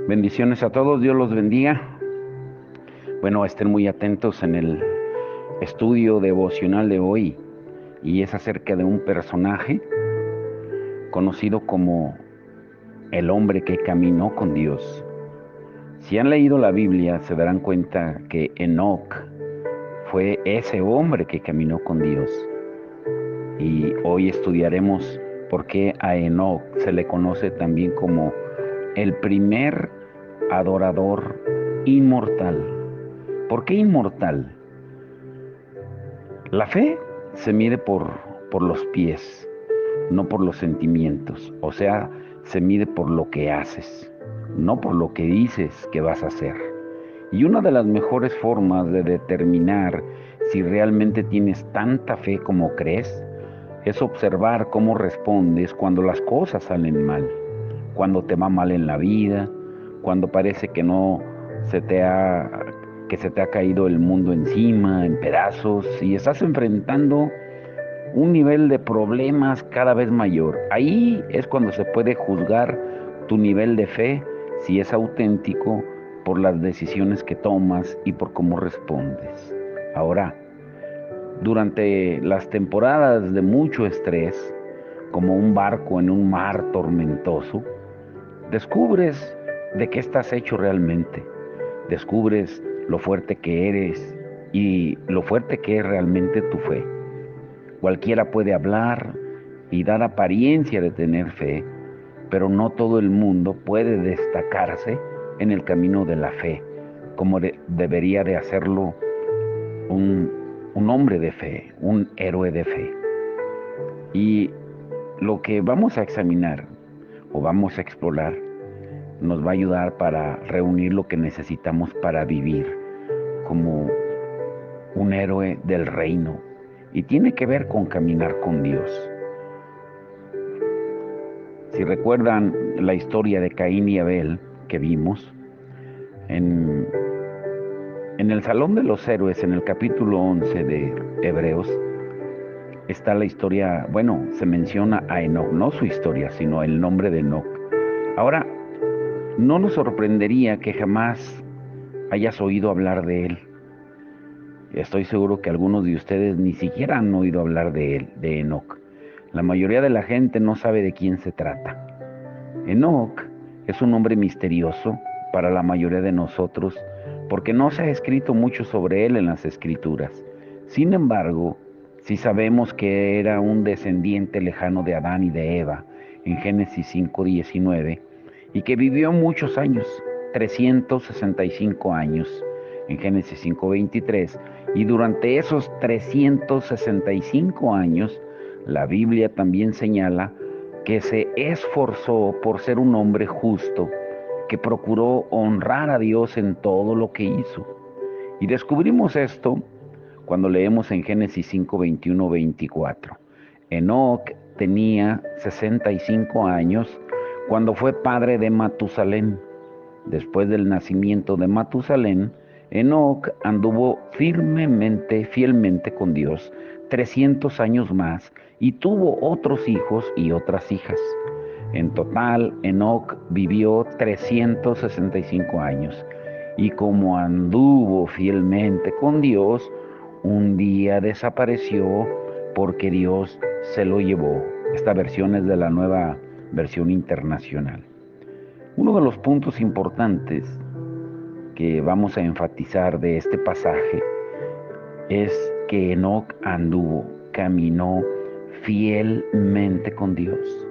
Bendiciones a todos, Dios los bendiga. Bueno, estén muy atentos en el estudio devocional de hoy, y es acerca de un personaje conocido como el hombre que caminó con Dios. Si han leído la Biblia, se darán cuenta que Enoc fue ese hombre que caminó con Dios. Y hoy estudiaremos por qué a Enoc se le conoce también como el primer adorador inmortal. ¿Por qué inmortal? La fe se mide por los pies, no por los sentimientos. O sea, se mide por lo que haces, no por lo que dices que vas a hacer. Y una de las mejores formas de determinar si realmente tienes tanta fe como crees es observar cómo respondes cuando las cosas salen mal, cuando te va mal en la vida, cuando parece que no se te ha que se te ha caído el mundo encima, en pedazos, y estás enfrentando un nivel de problemas cada vez mayor. Ahí es cuando se puede juzgar tu nivel de fe, si es auténtico, por las decisiones que tomas y por cómo respondes. Ahora, durante las temporadas de mucho estrés, como un barco en un mar tormentoso, descubres de qué estás hecho realmente. Descubres lo fuerte que eres y lo fuerte que es realmente tu fe. Cualquiera puede hablar y dar apariencia de tener fe, pero no todo el mundo puede destacarse en el camino de la fe, como debería de hacerlo un, un hombre de fe, un héroe de fe. Y lo que vamos a examinar o vamos a explorar nos va a ayudar para reunir lo que necesitamos para vivir como un héroe del reino, y tiene que ver con caminar con Dios. Si recuerdan la historia de Caín y Abel que vimos en, en el Salón de los Héroes, en el capítulo 11 de Hebreos, está la historia, bueno, se menciona a Enoc, no su historia, sino el nombre de Enoc. Ahora, no nos sorprendería que jamás hayas oído hablar de él. Estoy seguro que algunos de ustedes ni siquiera han oído hablar de él, de Enoc. La mayoría de la gente no sabe de quién se trata. Enoc es un nombre misterioso para la mayoría de nosotros porque no se ha escrito mucho sobre él en las escrituras. Sin embargo, sí sabemos que era un descendiente lejano de Adán y de Eva en Génesis 5:19, y que vivió muchos años, 365 años en Génesis 5:23, y durante esos 365 años la Biblia también señala que se esforzó por ser un hombre justo, que procuró honrar a Dios en todo lo que hizo. Y descubrimos esto cuando leemos en Génesis 5:21-24. Enoc tenía 65 años cuando fue padre de Matusalén. Después del nacimiento de Matusalén, Enoc anduvo fielmente con Dios 300 años más, y tuvo otros hijos y otras hijas. En total, Enoc vivió 365 años, y como anduvo fielmente con Dios, un día desapareció porque Dios se lo llevó. Esta versión es de la Nueva Versión Internacional. Uno de los puntos importantes que vamos a enfatizar de este pasaje es que Enoc caminó fielmente con Dios.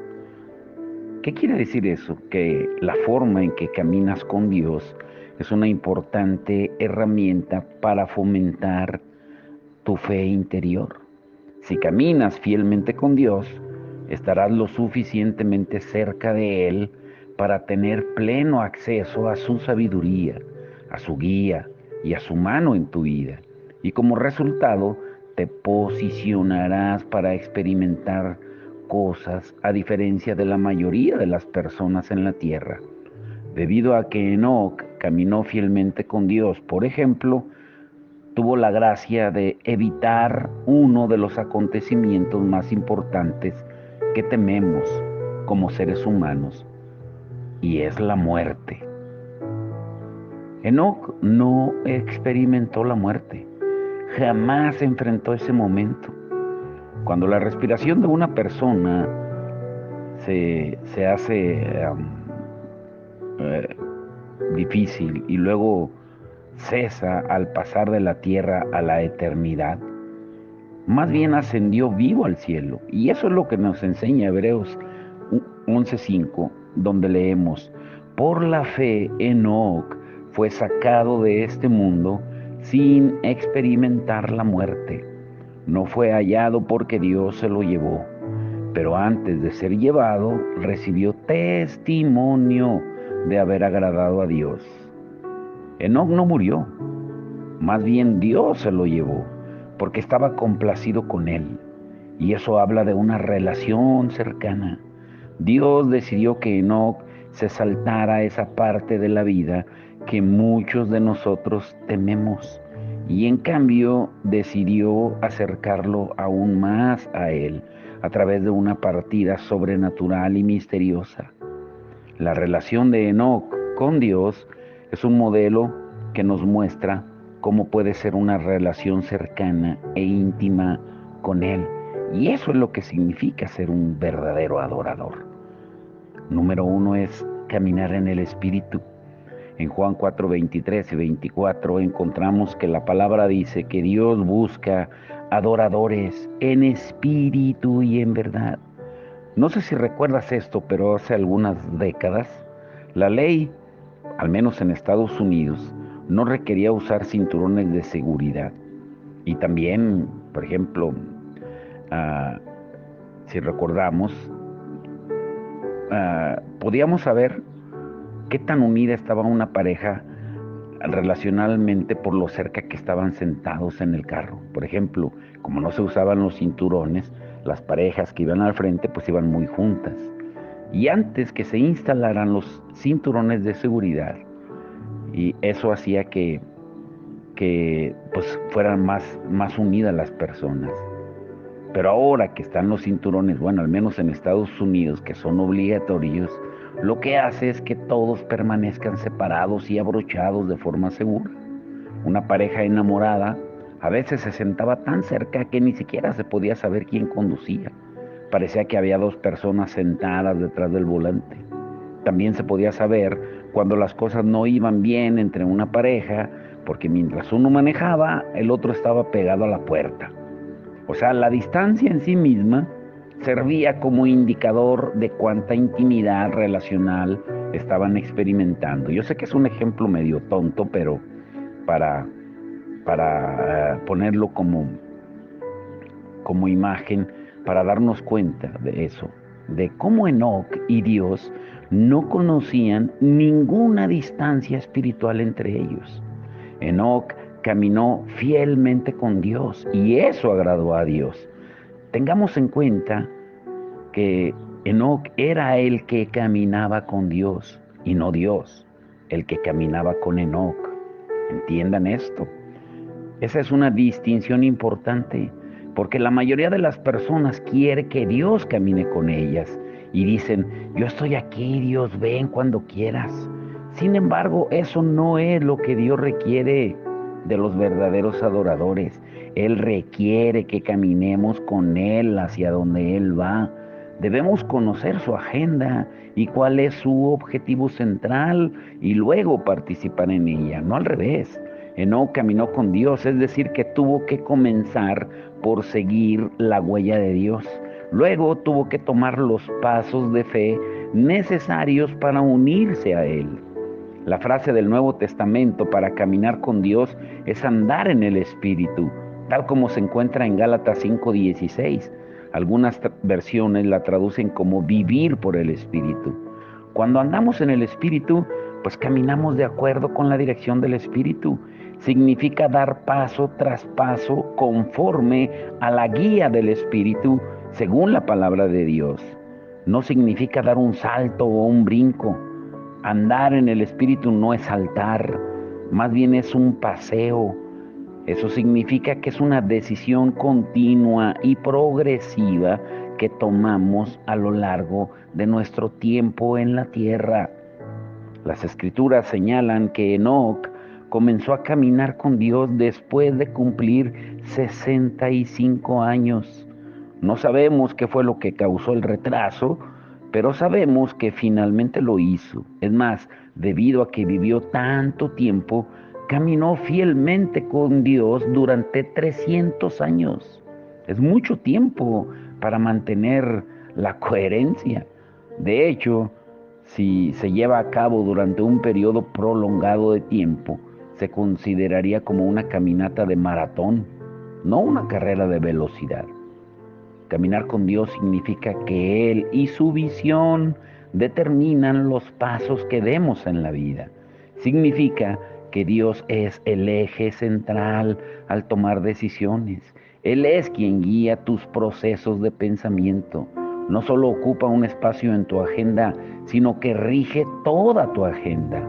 ¿Qué quiere decir eso? Que la forma en que caminas con Dios es una importante herramienta para fomentar tu fe interior. Si caminas fielmente con Dios, estarás lo suficientemente cerca de Él para tener pleno acceso a su sabiduría, a su guía y a su mano en tu vida. Y como resultado, te posicionarás para experimentar cosas a diferencia de la mayoría de las personas en la tierra. Debido a que Enoc caminó fielmente con Dios, por ejemplo, tuvo la gracia de evitar uno de los acontecimientos más importantes que tememos como seres humanos, y es la muerte. Enoc no experimentó la muerte, jamás enfrentó ese momento. Cuando la respiración de una persona se hace eh, difícil y luego cesa al pasar de la tierra a la eternidad, más bien ascendió vivo al cielo. Y eso es lo que nos enseña Hebreos 11:5, donde leemos: por la fe Enoc fue sacado de este mundo sin experimentar la muerte. No fue hallado porque Dios se lo llevó, pero antes de ser llevado recibió testimonio de haber agradado a Dios. Enoc no murió, más bien Dios se lo llevó, porque estaba complacido con él. Y eso habla de una relación cercana. Dios decidió que Enoc se saltara esa parte de la vida que muchos de nosotros tememos. Y en cambio decidió acercarlo aún más a Él a través de una partida sobrenatural y misteriosa. La relación de Enoc con Dios es un modelo que nos muestra cómo puede ser una relación cercana e íntima con Él. Y eso es lo que significa ser un verdadero adorador. Número 1 es caminar en el Espíritu. En Juan 4:23 y 24 encontramos que la palabra dice que Dios busca adoradores en espíritu y en verdad. No sé si recuerdas esto, pero hace algunas décadas, la ley, al menos en Estados Unidos, no requería usar cinturones de seguridad. Y también, por ejemplo, ah, si recordamos, podíamos saber qué tan unida estaba una pareja relacionalmente por lo cerca que estaban sentados en el carro. Por ejemplo, como no se usaban los cinturones, las parejas que iban al frente pues iban muy juntas. Y antes que se instalaran los cinturones de seguridad, y eso hacía que pues fueran más unidas las personas. Pero ahora que están los cinturones, bueno, al menos en Estados Unidos, que son obligatorios, lo que hace es que todos permanezcan separados y abrochados de forma segura. Una pareja enamorada a veces se sentaba tan cerca que ni siquiera se podía saber quién conducía. Parecía que había dos personas sentadas detrás del volante. También se podía saber cuando las cosas no iban bien entre una pareja, porque mientras uno manejaba, el otro estaba pegado a la puerta. O sea, la distancia en sí misma servía como indicador de cuánta intimidad relacional estaban experimentando. Yo sé que es un ejemplo medio tonto, pero para, para ponerlo como imagen, para darnos cuenta de eso, de cómo Enoc y Dios no conocían ninguna distancia espiritual entre ellos. Enoc caminó fielmente con Dios y eso agradó a Dios. Tengamos en cuenta que Enoc era el que caminaba con Dios y no Dios el que caminaba con Enoc. Entiendan esto. Esa es una distinción importante, porque la mayoría de las personas quiere que Dios camine con ellas y dicen: yo estoy aquí, Dios, ven cuando quieras. Sin embargo, eso no es lo que Dios requiere de los verdaderos adoradores. Él requiere que caminemos con Él hacia donde Él va. Debemos conocer su agenda y cuál es su objetivo central y luego participar en ella, no al revés. Enoc caminó con Dios, es decir, que tuvo que comenzar por seguir la huella de Dios. Luego tuvo que tomar los pasos de fe necesarios para unirse a Él. La frase del Nuevo Testamento para caminar con Dios es andar en el Espíritu, tal como se encuentra en Gálatas 5:16. Algunas versiones la traducen como vivir por el Espíritu. Cuando andamos en el Espíritu, pues caminamos de acuerdo con la dirección del Espíritu. Significa dar paso tras paso conforme a la guía del Espíritu según la palabra de Dios. No significa dar un salto o un brinco. Andar en el Espíritu no es saltar, más bien es un paseo. Eso significa que es una decisión continua y progresiva que tomamos a lo largo de nuestro tiempo en la tierra. Las Escrituras señalan que Enoc comenzó a caminar con Dios después de cumplir 65 años. No sabemos qué fue lo que causó el retraso, pero sabemos que finalmente lo hizo. Es más, debido a que vivió tanto tiempo, caminó fielmente con Dios durante 300 años. Es mucho tiempo para mantener la coherencia. De hecho, si se lleva a cabo durante un periodo prolongado de tiempo, se consideraría como una caminata de maratón, no una carrera de velocidad. Caminar con Dios significa que Él y su visión determinan los pasos que demos en la vida. Significa que Dios es el eje central al tomar decisiones. Él es quien guía tus procesos de pensamiento. No solo ocupa un espacio en tu agenda, sino que rige toda tu agenda.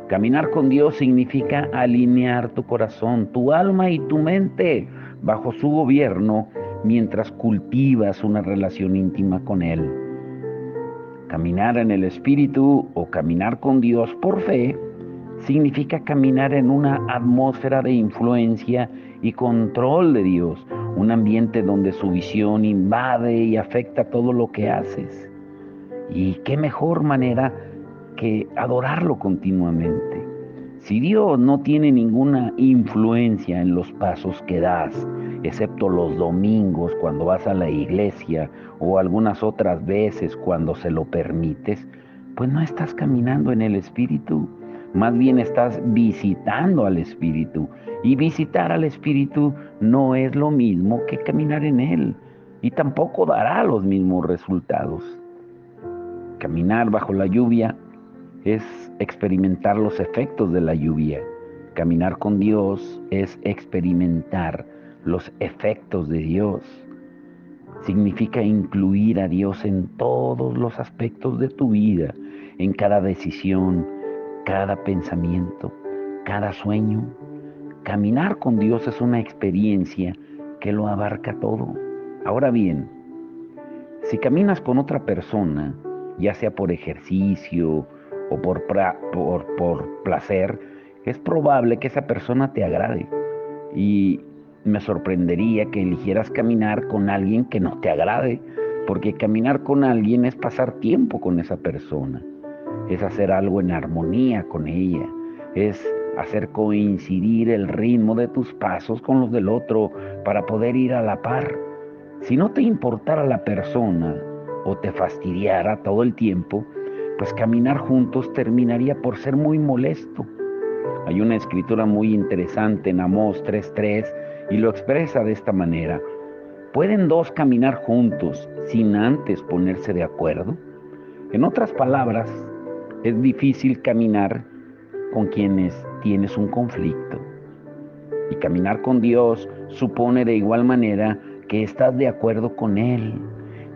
Caminar con Dios significa alinear tu corazón, tu alma y tu mente bajo su gobierno mientras cultivas una relación íntima con Él. Caminar en el Espíritu o caminar con Dios por fe significa caminar en una atmósfera de influencia y control de Dios, un ambiente donde su visión invade y afecta todo lo que haces. Y qué mejor manera que adorarlo continuamente. Si Dios no tiene ninguna influencia en los pasos que das, excepto los domingos cuando vas a la iglesia o algunas otras veces cuando se lo permites, pues no estás caminando en el Espíritu, más bien estás visitando al Espíritu. Y visitar al Espíritu no es lo mismo que caminar en Él, y tampoco dará los mismos resultados. Caminar bajo la lluvia es experimentar los efectos de la lluvia. Caminar con Dios es experimentar los efectos de Dios. Significa incluir a Dios en todos los aspectos de tu vida, en cada decisión, cada pensamiento, cada sueño. Caminar con Dios es una experiencia que lo abarca todo. Ahora bien, si caminas con otra persona, ya sea por ejercicio o por placer, es probable que esa persona te agrade. Y me sorprendería que eligieras caminar con alguien que no te agrade, porque caminar con alguien es pasar tiempo con esa persona, es hacer algo en armonía con ella, es hacer coincidir el ritmo de tus pasos con los del otro para poder ir a la par. Si no te importara la persona o te fastidiara todo el tiempo, pues caminar juntos terminaría por ser muy molesto. Hay una escritura muy interesante en Amós 3:3 y lo expresa de esta manera. ¿Pueden dos caminar juntos sin antes ponerse de acuerdo? En otras palabras, es difícil caminar con quienes tienes un conflicto. Y caminar con Dios supone de igual manera que estás de acuerdo con Él.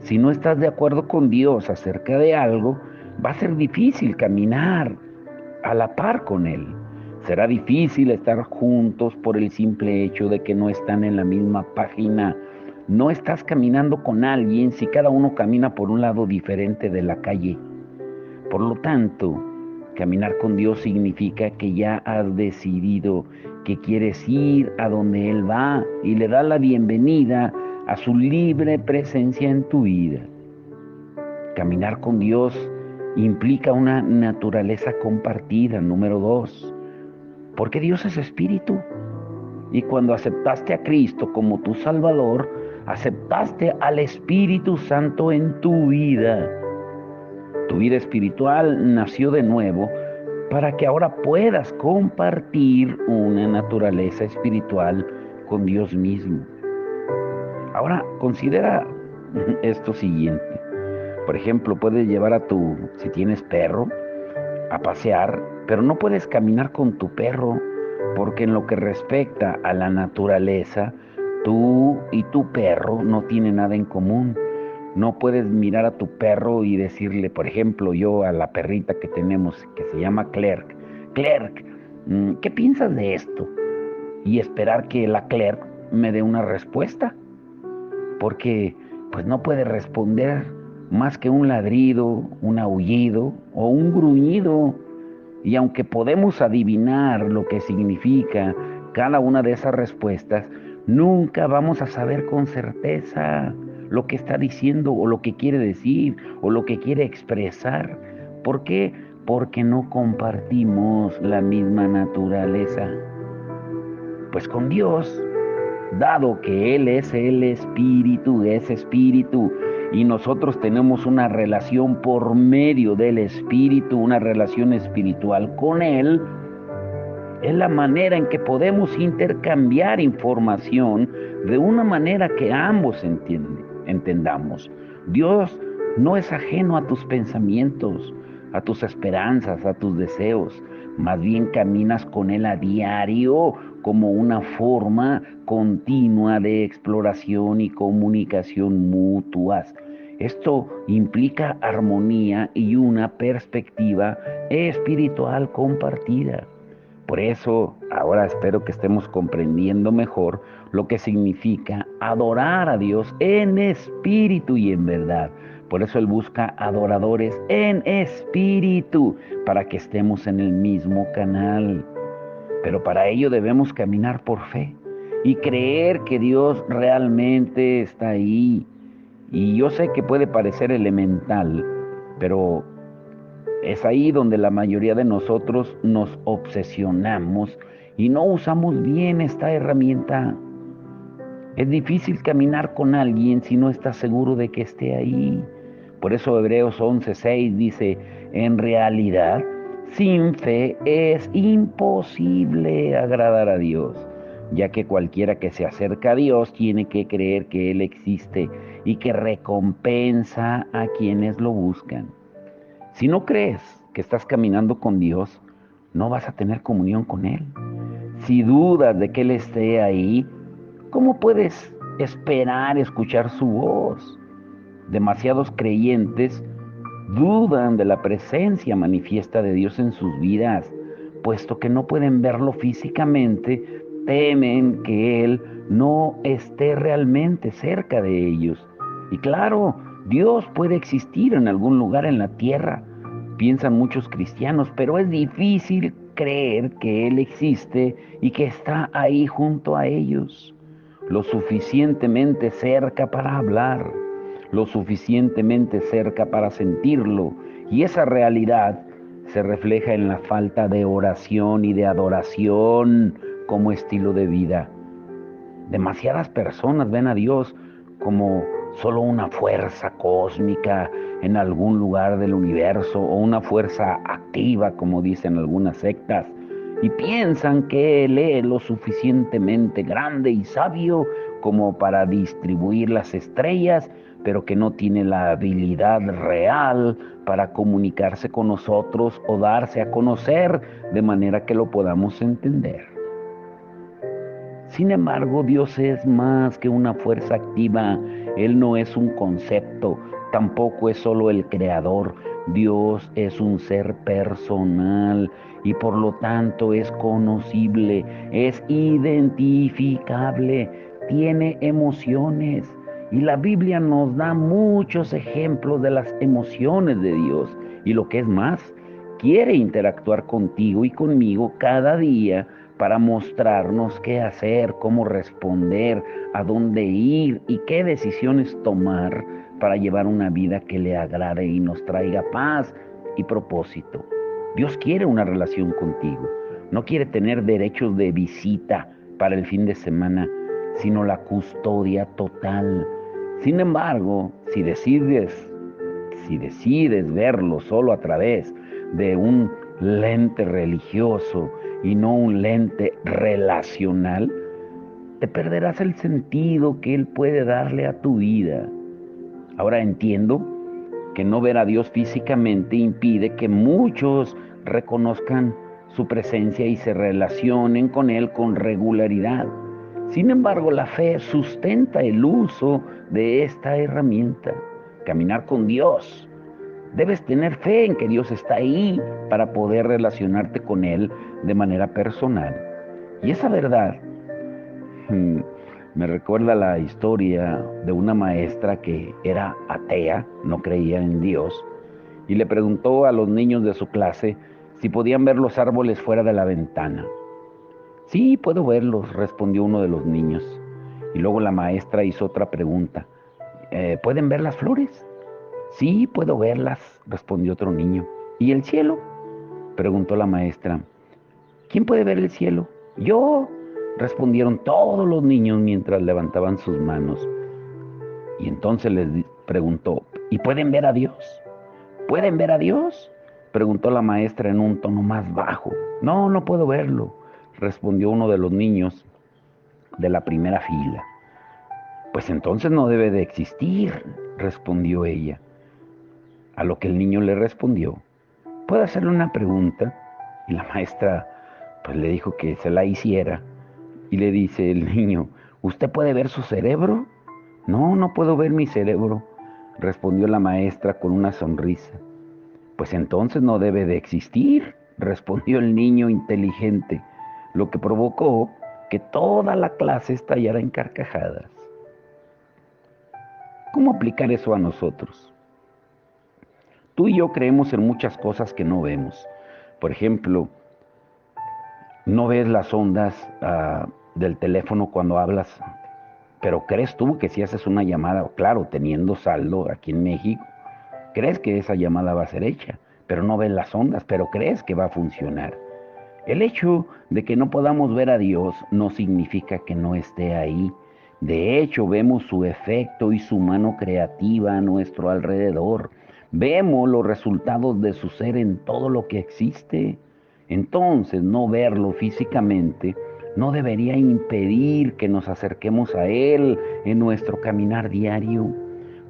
Si no estás de acuerdo con Dios acerca de algo, va a ser difícil caminar a la par con Él. Será difícil estar juntos por el simple hecho de que no están en la misma página. No estás caminando con alguien si cada uno camina por un lado diferente de la calle. Por lo tanto, caminar con Dios significa que ya has decidido que quieres ir a donde Él va y le das la bienvenida a su libre presencia en tu vida. Caminar con Dios implica una naturaleza compartida, número 2, porque Dios es espíritu. Y cuando aceptaste a Cristo como tu Salvador, aceptaste al Espíritu Santo en tu vida. Tu vida espiritual nació de nuevo para que ahora puedas compartir una naturaleza espiritual con Dios mismo. Ahora, considera esto siguiente. Por ejemplo, puedes llevar si tienes perro, a pasear, pero no puedes caminar con tu perro, porque en lo que respecta a la naturaleza, tú y tu perro no tienen nada en común. No puedes mirar a tu perro y decirle, por ejemplo, yo a la perrita que tenemos, que se llama Clerk, Clerk, ¿qué piensas de esto? Y esperar que la Clerk me dé una respuesta, porque pues no puede responder más que un ladrido, un aullido o un gruñido. Y aunque podemos adivinar lo que significa cada una de esas respuestas, nunca vamos a saber con certeza lo que está diciendo o lo que quiere decir o lo que quiere expresar. ¿Por qué? Porque no compartimos la misma naturaleza. Pues con Dios, dado que Él es espíritu, y nosotros tenemos una relación por medio del espíritu, una relación espiritual con Él, es la manera en que podemos intercambiar información de una manera que ambos entendamos. Dios no es ajeno a tus pensamientos, a tus esperanzas, a tus deseos. Más bien caminas con Él a diario como una forma continua de exploración y comunicación mutuas. Esto implica armonía y una perspectiva espiritual compartida. Por eso, ahora espero que estemos comprendiendo mejor lo que significa adorar a Dios en espíritu y en verdad. Por eso Él busca adoradores en espíritu, para que estemos en el mismo canal. Pero para ello debemos caminar por fe y creer que Dios realmente está ahí. Y yo sé que puede parecer elemental, pero es ahí donde la mayoría de nosotros nos obsesionamos y no usamos bien esta herramienta. Es difícil caminar con alguien si no estás seguro de que esté ahí. Por eso Hebreos 11:6 dice, en realidad, sin fe es imposible agradar a Dios, ya que cualquiera que se acerca a Dios tiene que creer que Él existe y que recompensa a quienes lo buscan. Si no crees que estás caminando con Dios, no vas a tener comunión con Él. Si dudas de que Él esté ahí, ¿cómo puedes esperar escuchar su voz? Demasiados creyentes dudan de la presencia manifiesta de Dios en sus vidas, puesto que no pueden verlo físicamente, temen que Él no esté realmente cerca de ellos. Y claro, Dios puede existir en algún lugar en la tierra, piensan muchos cristianos, pero es difícil creer que Él existe y que está ahí junto a ellos, lo suficientemente cerca para hablar, lo suficientemente cerca para sentirlo, y esa realidad se refleja en la falta de oración y de adoración como estilo de vida. Demasiadas personas ven a Dios como solo una fuerza cósmica en algún lugar del universo o una fuerza activa, como dicen algunas sectas, y piensan que Él es lo suficientemente grande y sabio como para distribuir las estrellas, pero que no tiene la habilidad real para comunicarse con nosotros o darse a conocer de manera que lo podamos entender. Sin embargo, Dios es más que una fuerza activa. Él no es un concepto, tampoco es solo el creador. Dios es un ser personal y por lo tanto es conocible, es identificable, tiene emociones. Y la Biblia nos da muchos ejemplos de las emociones de Dios. Y lo que es más, quiere interactuar contigo y conmigo cada día para mostrarnos qué hacer, cómo responder, a dónde ir y qué decisiones tomar para llevar una vida que le agrade y nos traiga paz y propósito. Dios quiere una relación contigo, no quiere tener derechos de visita para el fin de semana, sino la custodia total. Sin embargo, si decides verlo solo a través de un lente religioso y no un lente relacional, te perderás el sentido que Él puede darle a tu vida. Ahora entiendo que no ver a Dios físicamente impide que muchos reconozcan su presencia y se relacionen con Él con regularidad. Sin embargo, la fe sustenta el uso de esta herramienta. Caminar con Dios. Debes tener fe en que Dios está ahí para poder relacionarte con Él de manera personal. Y esa verdad me recuerda la historia de una maestra que era atea, no creía en Dios, y le preguntó a los niños de su clase si podían ver los árboles fuera de la ventana. Sí, puedo verlos, respondió uno de los niños. Y luego la maestra hizo otra pregunta. ¿Pueden ver las flores? Sí, puedo verlas, respondió otro niño. ¿Y el cielo? Preguntó la maestra. ¿Quién puede ver el cielo? Yo, respondieron todos los niños mientras levantaban sus manos. Y entonces les preguntó, ¿y pueden ver a Dios? ¿Pueden ver a Dios?, preguntó la maestra en un tono más bajo. No, no puedo verlo, respondió uno de los niños de la primera fila. Pues entonces no debe de existir, respondió ella. A lo que el niño le respondió, ¿puedo hacerle una pregunta? Y la maestra pues le dijo que se la hiciera. Y le dice el niño, ¿usted puede ver su cerebro? No, no puedo ver mi cerebro, respondió la maestra con una sonrisa. Pues entonces no debe de existir, respondió el niño inteligente, lo que provocó que toda la clase estallara en carcajadas. ¿Cómo aplicar eso a nosotros? Tú y yo creemos en muchas cosas que no vemos. Por ejemplo, no ves las ondas del teléfono cuando hablas, pero crees tú que si haces una llamada, claro, teniendo saldo aquí en México, crees que esa llamada va a ser hecha, pero no ves las ondas, pero crees que va a funcionar. El hecho de que no podamos ver a Dios no significa que no esté ahí. De hecho, vemos su efecto y su mano creativa a nuestro alrededor. Vemos los resultados de su ser en todo lo que existe. Entonces, no verlo físicamente no debería impedir que nos acerquemos a Él en nuestro caminar diario.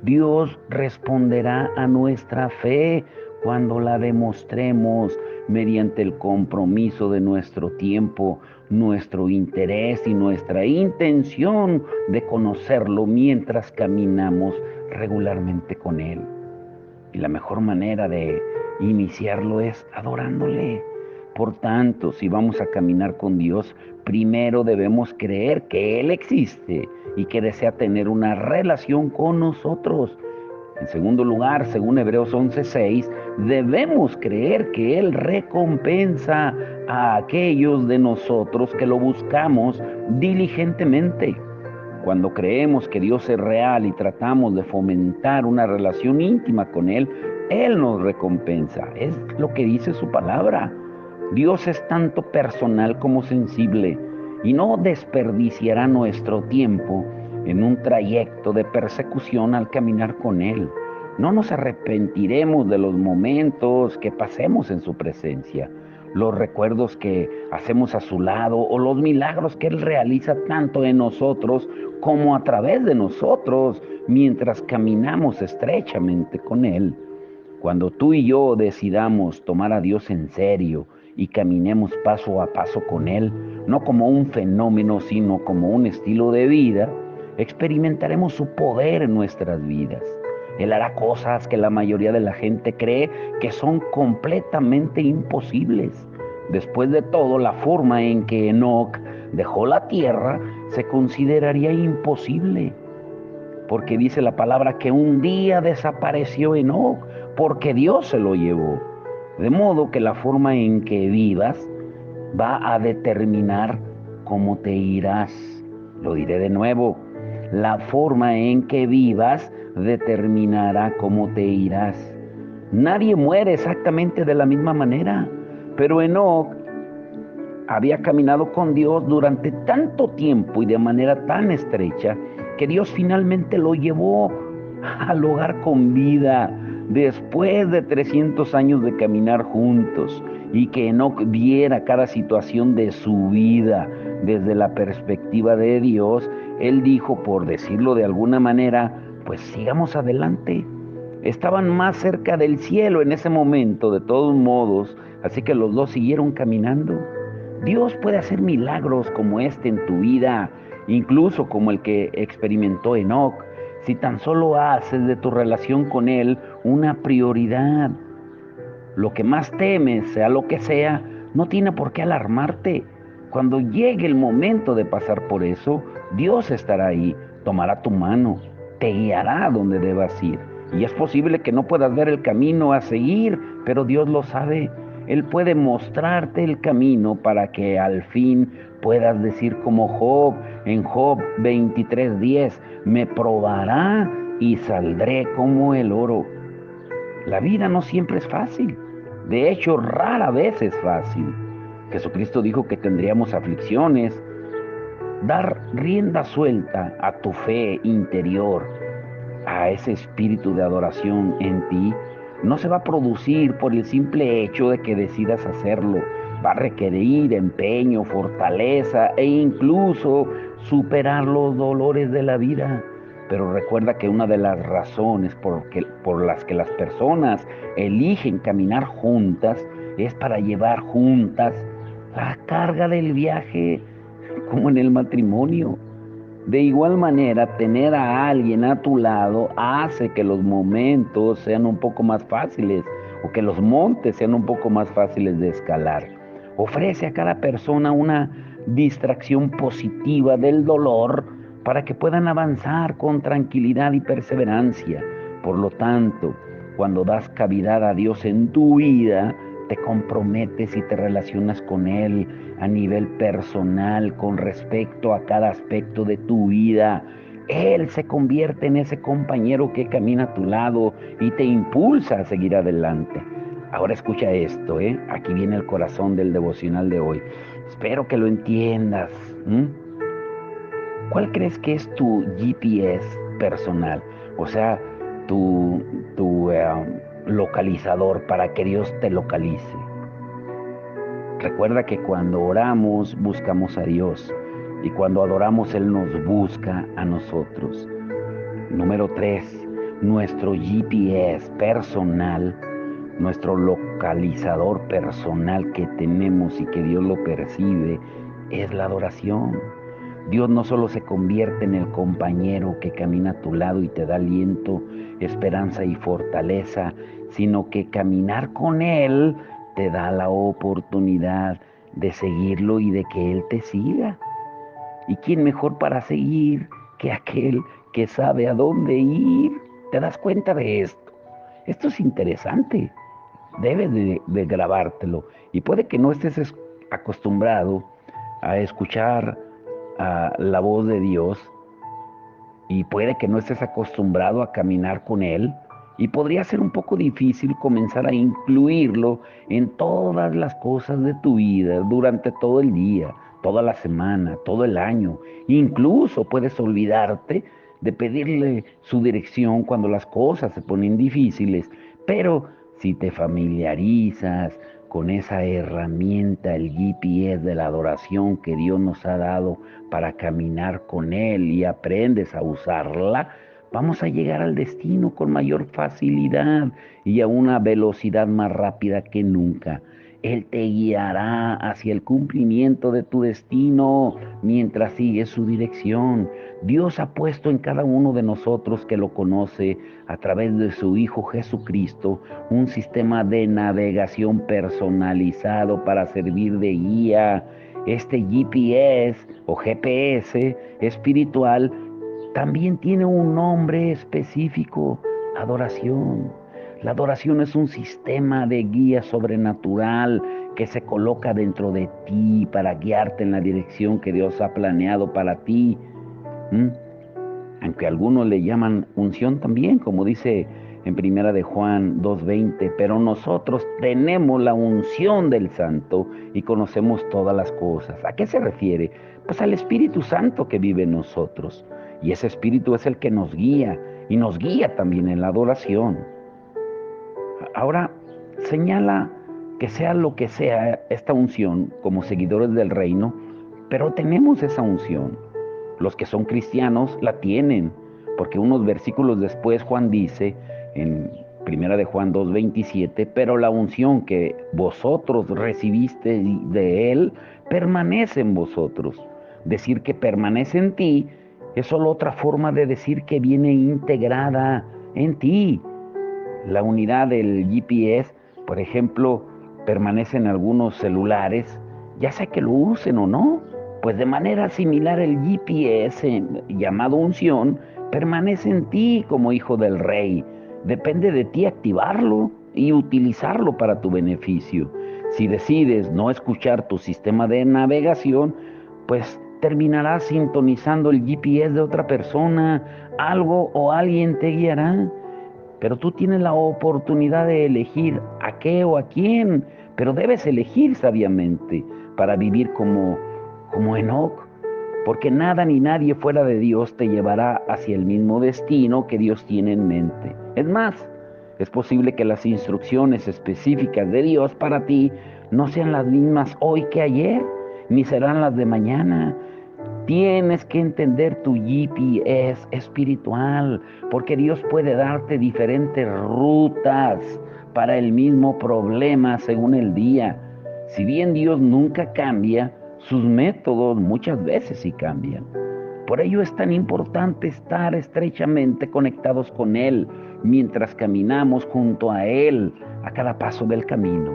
Dios responderá a nuestra fe cuando la demostremos mediante el compromiso de nuestro tiempo, nuestro interés y nuestra intención de conocerlo mientras caminamos regularmente con Él. Y la mejor manera de iniciarlo es adorándole. Por tanto, si vamos a caminar con Dios, primero debemos creer que Él existe y que desea tener una relación con nosotros. En segundo lugar, según Hebreos 11:6, debemos creer que Él recompensa a aquellos de nosotros que lo buscamos diligentemente. Cuando creemos que Dios es real y tratamos de fomentar una relación íntima con Él, Él nos recompensa. Es lo que dice su palabra. Dios es tanto personal como sensible y no desperdiciará nuestro tiempo en un trayecto de persecución al caminar con Él. No nos arrepentiremos de los momentos que pasemos en su presencia, los recuerdos que hacemos a su lado o los milagros que Él realiza tanto en nosotros como a través de nosotros mientras caminamos estrechamente con Él. Cuando tú y yo decidamos tomar a Dios en serio y caminemos paso a paso con Él, no como un fenómeno, sino como un estilo de vida, experimentaremos su poder en nuestras vidas. Él hará cosas que la mayoría de la gente cree que son completamente imposibles. Después de todo, la forma en que Enoc dejó la tierra se consideraría imposible, porque dice la palabra que un día desapareció Enoc, porque Dios se lo llevó. De modo que la forma en que vivas va a determinar cómo te irás. Lo diré de nuevo. La forma en que vivas determinará cómo te irás. Nadie muere exactamente de la misma manera, pero Enoc había caminado con Dios durante tanto tiempo y de manera tan estrecha que Dios finalmente lo llevó al hogar con vida después de 300 años de caminar juntos, y que Enoc viera cada situación de su vida desde la perspectiva de Dios. Él dijo, por decirlo de alguna manera, pues sigamos adelante. Estaban más cerca del cielo en ese momento, de todos modos, así que los dos siguieron caminando. Dios puede hacer milagros como este en tu vida, incluso como el que experimentó Enoc, si tan solo haces de tu relación con Él una prioridad. Lo que más temes, sea lo que sea, no tiene por qué alarmarte. Cuando llegue el momento de pasar por eso, Dios estará ahí, tomará tu mano, te guiará a donde debas ir. Y es posible que no puedas ver el camino a seguir, pero Dios lo sabe. Él puede mostrarte el camino para que al fin puedas decir como Job, en Job 23:10, me probará y saldré como el oro. La vida no siempre es fácil. De hecho, rara vez es fácil. Jesucristo dijo que tendríamos aflicciones. Dar rienda suelta a tu fe interior, a ese espíritu de adoración en ti, no se va a producir por el simple hecho de que decidas hacerlo. Va a requerir empeño, fortaleza e incluso superar los dolores de la vida. Pero recuerda que una de las razones por las que las personas eligen caminar juntas es para llevar juntas la carga del viaje, como en el matrimonio. De igual manera, tener a alguien a tu lado hace que los momentos sean un poco más fáciles o que los montes sean un poco más fáciles de escalar. Ofrece a cada persona una distracción positiva del dolor para que puedan avanzar con tranquilidad y perseverancia. Por lo tanto, cuando das cavidad a Dios en tu vida, te comprometes y te relacionas con Él a nivel personal con respecto a cada aspecto de tu vida. Él se convierte en ese compañero que camina a tu lado y te impulsa a seguir adelante. Ahora escucha esto, ¿eh? Aquí viene el corazón del devocional de hoy. Espero que lo entiendas. ¿Cuál crees que es tu GPS personal? O sea, tu localizador para que Dios te localice. Recuerda que cuando oramos buscamos a Dios y cuando adoramos Él nos busca a nosotros. Número 3, nuestro GPS personal, nuestro localizador personal que tenemos y que Dios lo percibe, es la adoración. Dios no solo se convierte en el compañero que camina a tu lado y te da aliento, esperanza y fortaleza, sino que caminar con Él te da la oportunidad de seguirlo y de que Él te siga. ¿Y quién mejor para seguir que aquel que sabe a dónde ir? ¿Te das cuenta de esto? Esto es interesante. Debes de grabártelo. Y puede que no estés acostumbrado a escuchar la voz de Dios y puede que no estés acostumbrado a caminar con Él y podría ser un poco difícil comenzar a incluirlo en todas las cosas de tu vida durante todo el día, toda la semana, todo el año. Incluso puedes olvidarte de pedirle su dirección cuando las cosas se ponen difíciles, pero si te familiarizas con esa herramienta, el GPS de la adoración que Dios nos ha dado para caminar con Él y aprendes a usarla, vamos a llegar al destino con mayor facilidad y a una velocidad más rápida que nunca. Él te guiará hacia el cumplimiento de tu destino mientras sigues su dirección. Dios ha puesto en cada uno de nosotros que lo conoce a través de su Hijo Jesucristo un sistema de navegación personalizado para servir de guía. Este GPS o GPS espiritual también tiene un nombre específico: adoración. La adoración es un sistema de guía sobrenatural que se coloca dentro de ti para guiarte en la dirección que Dios ha planeado para ti. ¿Mm? Aunque algunos le llaman unción también, como dice en Primera de Juan 2:20, pero nosotros tenemos la unción del Santo y conocemos todas las cosas. ¿A qué se refiere? Pues al Espíritu Santo que vive en nosotros. Y ese Espíritu es el que nos guía y nos guía también en la adoración. Ahora, señala que sea lo que sea esta unción como seguidores del reino, pero tenemos esa unción. Los que son cristianos la tienen, porque unos versículos después Juan dice en Primera de Juan 2:27, pero la unción que vosotros recibiste de Él permanece en vosotros. Decir que permanece en ti es solo otra forma de decir que viene integrada en ti. La unidad del GPS, por ejemplo, permanece en algunos celulares, ya sea que lo usen o no, pues de manera similar el GPS llamado unción permanece en ti como hijo del rey. Depende de ti activarlo y utilizarlo para tu beneficio. Si decides no escuchar tu sistema de navegación, pues terminarás sintonizando el GPS de otra persona. Algo o alguien te guiará, pero tú tienes la oportunidad de elegir a qué o a quién, pero debes elegir sabiamente para vivir como Enoc, porque nada ni nadie fuera de Dios te llevará hacia el mismo destino que Dios tiene en mente. Es más, es posible que las instrucciones específicas de Dios para ti no sean las mismas hoy que ayer, ni serán las de mañana. Tienes que entender tu GPS espiritual, porque Dios puede darte diferentes rutas para el mismo problema según el día. Si bien Dios nunca cambia, sus métodos muchas veces sí cambian. Por ello es tan importante estar estrechamente conectados con Él mientras caminamos junto a Él a cada paso del camino.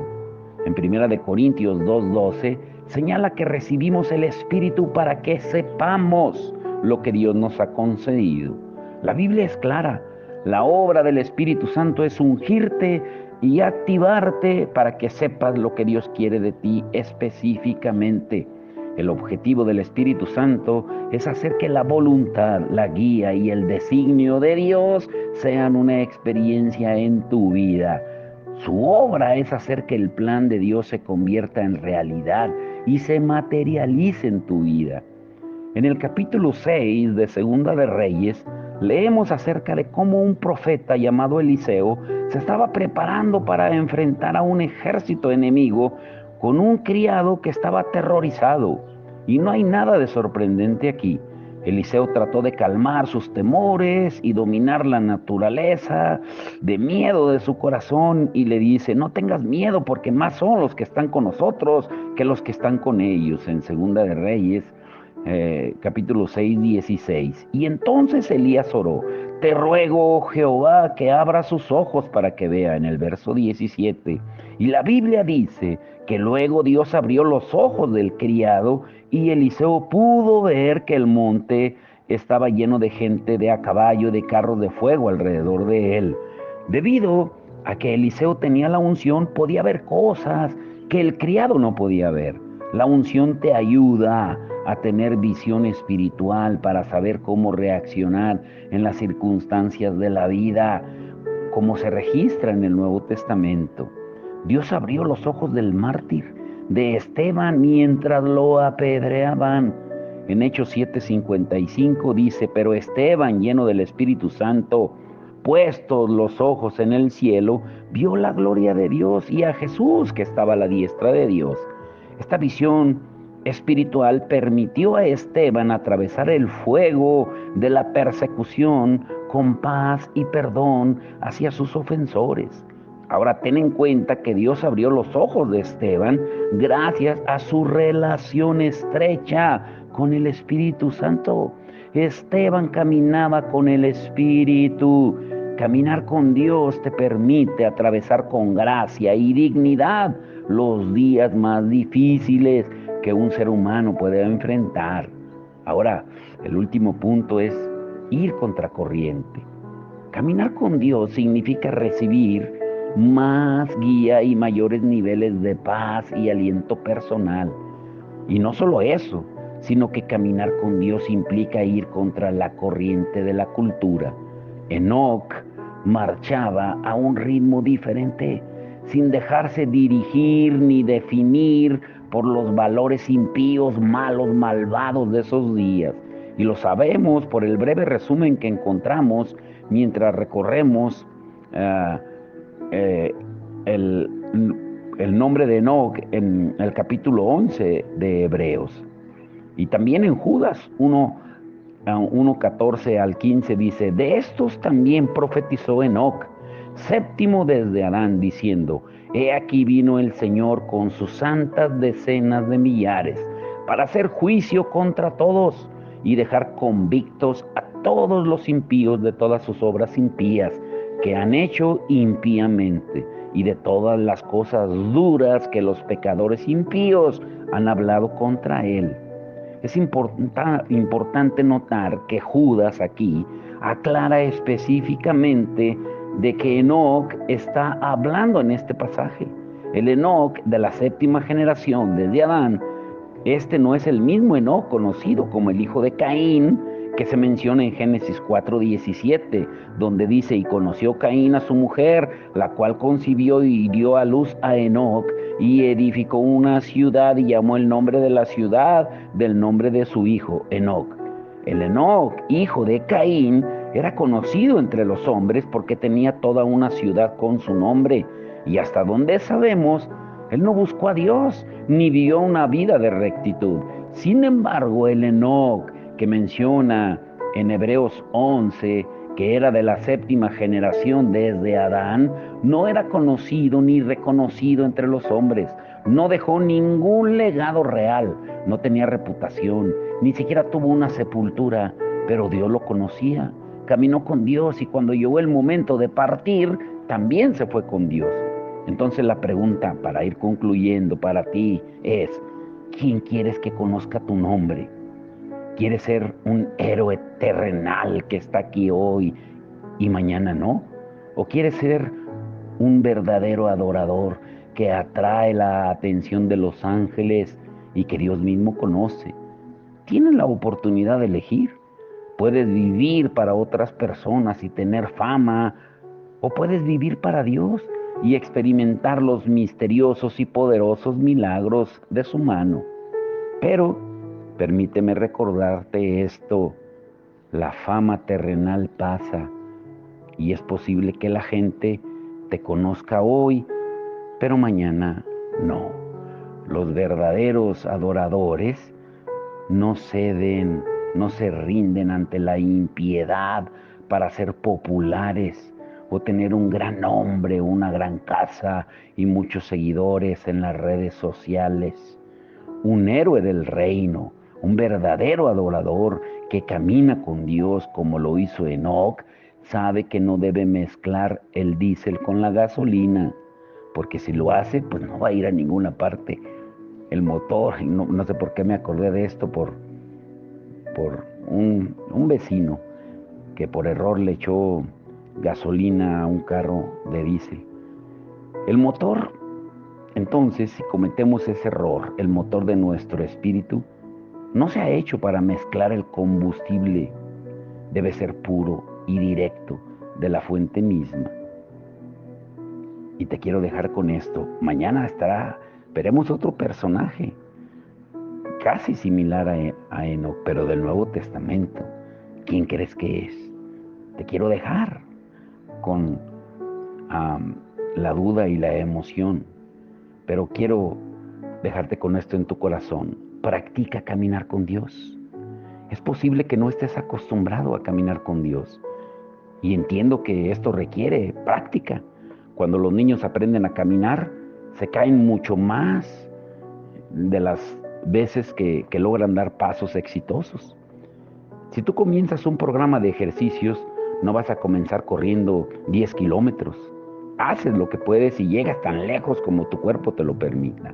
En 1 Corintios 2:12 señala que recibimos el Espíritu para que sepamos lo que Dios nos ha concedido. La Biblia es clara. La obra del Espíritu Santo es ungirte y activarte para que sepas lo que Dios quiere de ti específicamente. El objetivo del Espíritu Santo es hacer que la voluntad, la guía y el designio de Dios sean una experiencia en tu vida. Su obra es hacer que el plan de Dios se convierta en realidad y se materialice en tu vida. En el capítulo 6 de Segunda de Reyes, leemos acerca de cómo un profeta llamado Eliseo se estaba preparando para enfrentar a un ejército enemigo con un criado que estaba aterrorizado. Y no hay nada de sorprendente aquí. Eliseo trató de calmar sus temores y dominar la naturaleza de miedo de su corazón y le dice: no tengas miedo, porque más son los que están con nosotros que los que están con ellos. En Segunda de Reyes, capítulo 6:16. Y entonces Elías oró: te ruego, Jehová, que abra sus ojos para que vea, en el verso 17. Y la Biblia dice que luego Dios abrió los ojos del criado y Eliseo pudo ver que el monte estaba lleno de gente de a caballo, de carros de fuego alrededor de él. Debido a que Eliseo tenía la unción, podía ver cosas que el criado no podía ver. La unción te ayuda a tener visión espiritual para saber cómo reaccionar en las circunstancias de la vida, como se registra en el Nuevo Testamento. Dios abrió los ojos del mártir, de Esteban, mientras lo apedreaban. En Hechos 7:55 dice: pero Esteban, lleno del Espíritu Santo, puestos los ojos en el cielo, vio la gloria de Dios y a Jesús que estaba a la diestra de Dios. Esta visión espiritual permitió a Esteban atravesar el fuego de la persecución con paz y perdón hacia sus ofensores. Ahora ten en cuenta que Dios abrió los ojos de Esteban gracias a su relación estrecha con el Espíritu Santo. Esteban caminaba con el Espíritu. Caminar con Dios te permite atravesar con gracia y dignidad los días más difíciles que un ser humano puede enfrentar. Ahora, el último punto es ir contracorriente. Caminar con Dios significa recibir más guía y mayores niveles de paz y aliento personal. Y no solo eso, sino que caminar con Dios implica ir contra la corriente de la cultura. Enoc marchaba a un ritmo diferente, sin dejarse dirigir ni definir por los valores impíos, malos, malvados de esos días. Y lo sabemos por el breve resumen que encontramos mientras recorremos el, el nombre de Enoc en el capítulo 11 de Hebreos. Y también en Judas 1:14 al 15 dice: de estos también profetizó Enoc, séptimo desde Adán, diciendo: he aquí vino el Señor con sus santas decenas de millares, para hacer juicio contra todos y dejar convictos a todos los impíos de todas sus obras impías que han hecho impíamente, y de todas las cosas duras que los pecadores impíos han hablado contra él. Es importante notar que Judas aquí aclara específicamente de que Enoc está hablando en este pasaje. El Enoc de la séptima generación desde Adán, este no es el mismo Enoc conocido como el hijo de Caín, que se menciona en Génesis 4:17, donde dice: y conoció Caín a su mujer, la cual concibió y dio a luz a Enoc, y edificó una ciudad y llamó el nombre de la ciudad del nombre de su hijo, Enoc. El Enoc, hijo de Caín, era conocido entre los hombres porque tenía toda una ciudad con su nombre, y hasta donde sabemos, él no buscó a Dios, ni vivió una vida de rectitud. Sin embargo, el Enoc que menciona en Hebreos 11, que era de la séptima generación desde Adán, no era conocido ni reconocido entre los hombres. No dejó ningún legado real, no tenía reputación, ni siquiera tuvo una sepultura, pero Dios lo conocía. Caminó con Dios y cuando llegó el momento de partir, también se fue con Dios. Entonces la pregunta para ir concluyendo para ti es: ¿quién quieres que conozca tu nombre? ¿Quieres ser un héroe terrenal que está aquí hoy y mañana no? ¿O quieres ser un verdadero adorador que atrae la atención de los ángeles y que Dios mismo conoce? Tienes la oportunidad de elegir. Puedes vivir para otras personas y tener fama, o puedes vivir para Dios y experimentar los misteriosos y poderosos milagros de su mano. Pero permíteme recordarte esto: la fama terrenal pasa y es posible que la gente te conozca hoy, pero mañana no. Los verdaderos adoradores no ceden, no se rinden ante la impiedad para ser populares o tener un gran nombre, una gran casa y muchos seguidores en las redes sociales. Un héroe del reino, un verdadero adorador que camina con Dios como lo hizo Enoc, sabe que no debe mezclar el diésel con la gasolina, porque si lo hace, pues no va a ir a ninguna parte. El motor, no sé por qué me acordé de esto, por un vecino que por error le echó gasolina a un carro de diésel. El motor, entonces, si cometemos ese error, el motor de nuestro espíritu no se ha hecho para mezclar el combustible. Debe ser puro y directo de la fuente misma. Y te quiero dejar con esto. Mañana veremos otro personaje casi similar a Enoc, pero del Nuevo Testamento. ¿Quién crees que es? Te quiero dejar con la duda y la emoción, pero quiero dejarte con esto en tu corazón. Practica caminar con Dios. Es posible que no estés acostumbrado a caminar con Dios, y entiendo que esto requiere práctica. Cuando los niños aprenden a caminar, se caen mucho más de las veces que logran dar pasos exitosos. Si tú comienzas un programa de ejercicios, no vas a comenzar corriendo 10 kilómetros. Haces lo que puedes y llegas tan lejos como tu cuerpo te lo permita.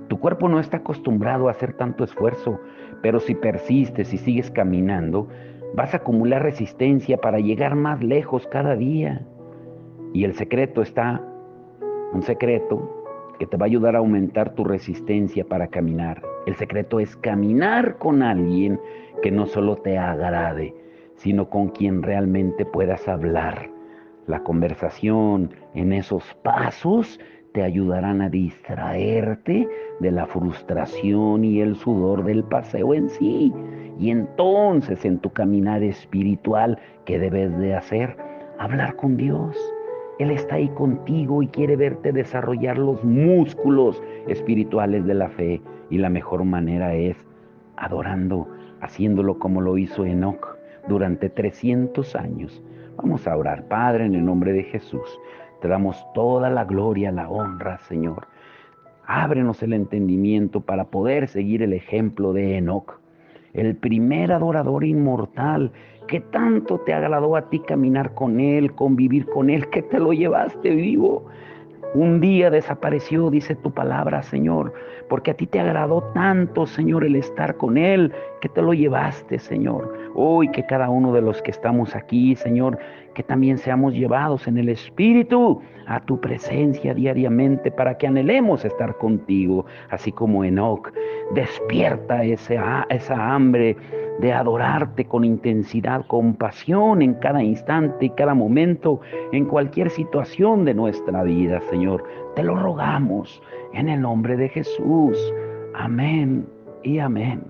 Tu cuerpo no está acostumbrado a hacer tanto esfuerzo, pero si persistes y sigues caminando, vas a acumular resistencia para llegar más lejos cada día. Y un secreto que te va a ayudar a aumentar tu resistencia para caminar. El secreto es caminar con alguien que no solo te agrade, sino con quien realmente puedas hablar. La conversación en esos pasos te ayudarán a distraerte de la frustración y el sudor del paseo en sí. Y entonces en tu caminar espiritual, ¿qué debes de hacer? Hablar con Dios. Él está ahí contigo y quiere verte desarrollar los músculos espirituales de la fe. Y la mejor manera es adorando, haciéndolo como lo hizo Enoc durante 300 años. Vamos a orar. Padre, en el nombre de Jesús, te damos toda la gloria, la honra, Señor. Ábrenos el entendimiento para poder seguir el ejemplo de Enoc, el primer adorador inmortal, que tanto te agradó a ti caminar con él, convivir con él, que te lo llevaste vivo. Un día desapareció, dice tu palabra, Señor, porque a ti te agradó tanto, Señor, el estar con Él, que te lo llevaste, Señor. Hoy que cada uno de los que estamos aquí, Señor, que también seamos llevados en el Espíritu a tu presencia diariamente para que anhelemos estar contigo, así como Enoc. Despierta esa hambre de adorarte con intensidad, con pasión en cada instante y cada momento, en cualquier situación de nuestra vida, Señor. Te lo rogamos en el nombre de Jesús. Amén y amén.